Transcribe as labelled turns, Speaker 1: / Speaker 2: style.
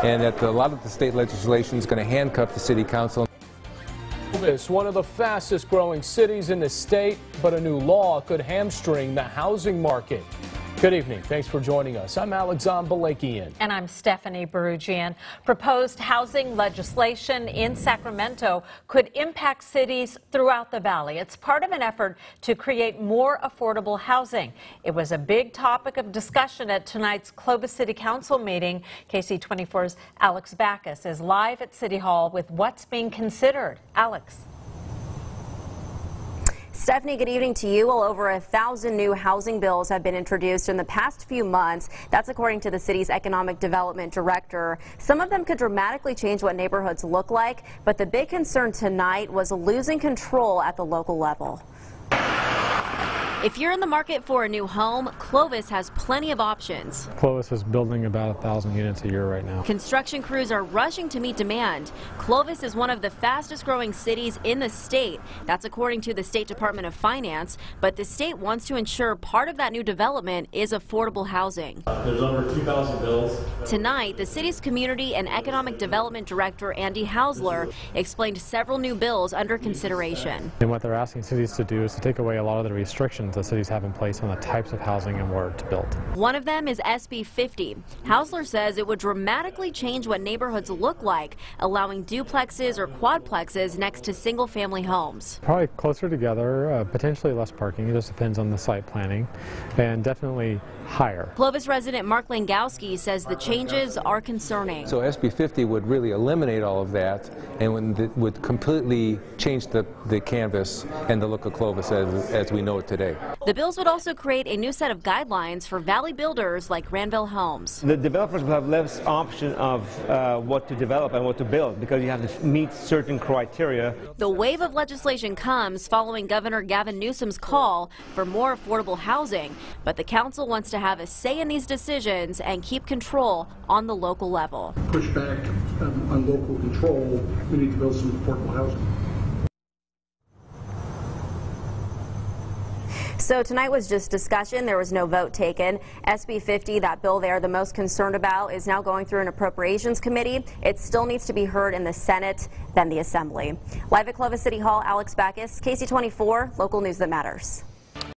Speaker 1: and that a lot of the state legislation is going to handcuff the city council.
Speaker 2: Clovis, one of the fastest growing cities in the state, but a new law could hamstring the housing market. Good evening. Thanks for joining us. I'm Alexander Balakian.
Speaker 3: And I'm Stephanie Barugian. Proposed housing legislation in Sacramento could impact cities throughout the valley. It's part of an effort to create more affordable housing. It was a big topic of discussion at tonight's Clovis City Council meeting. KC24's Alex Backus is live at City Hall with what's being considered. Alex.
Speaker 4: Stephanie, good evening to you. Well, over 1,000 new housing bills have been introduced in the past few months. That's according to the city's economic development director. Some of them could dramatically change what neighborhoods look like, but the big concern tonight was losing control at the local level. If you're in the market for a new home, Clovis has plenty of options.
Speaker 5: Clovis is building about 1,000 units a year right now.
Speaker 4: Construction crews are rushing to meet demand. Clovis is one of the fastest growing cities in the state. That's according to the State Department of Finance. But the state wants to ensure part of that new development is affordable housing.
Speaker 6: There's over 2,000 bills.
Speaker 4: Tonight, the city's Community and Economic Development Director, Andy Hausler, explained several new bills under consideration.
Speaker 5: And what they're asking cities to do is to take away a lot of the restrictions the cities have in place on the types of housing and where it's built.
Speaker 4: One of them is SB 50. Hausler says it would dramatically change what neighborhoods look like, allowing duplexes or quadplexes next to single-family homes.
Speaker 5: Probably closer together, potentially less parking. It just depends on the site planning, and definitely higher.
Speaker 4: Clovis resident Mark Langowski says the changes are concerning.
Speaker 1: So SB 50 would really eliminate all of that and would completely change the canvas and the look of Clovis as we know it today.
Speaker 4: The bills would also create a new set of guidelines for valley builders like Granville Homes.
Speaker 7: The developers will have less option of what to develop and what to build because you have to meet certain criteria.
Speaker 4: The wave of legislation comes following Governor Gavin Newsom's call for more affordable housing, but the council wants to have a say in these decisions and keep control on the local level.
Speaker 8: Push back on local control. We need to build some affordable housing.
Speaker 4: So tonight was just discussion. There was no vote taken. SB 50, that bill they're the most concerned about, is now going through an appropriations committee. It still needs to be heard in the Senate, then the Assembly. Live at Clovis City Hall, Alex Backus, KC24, local news that matters.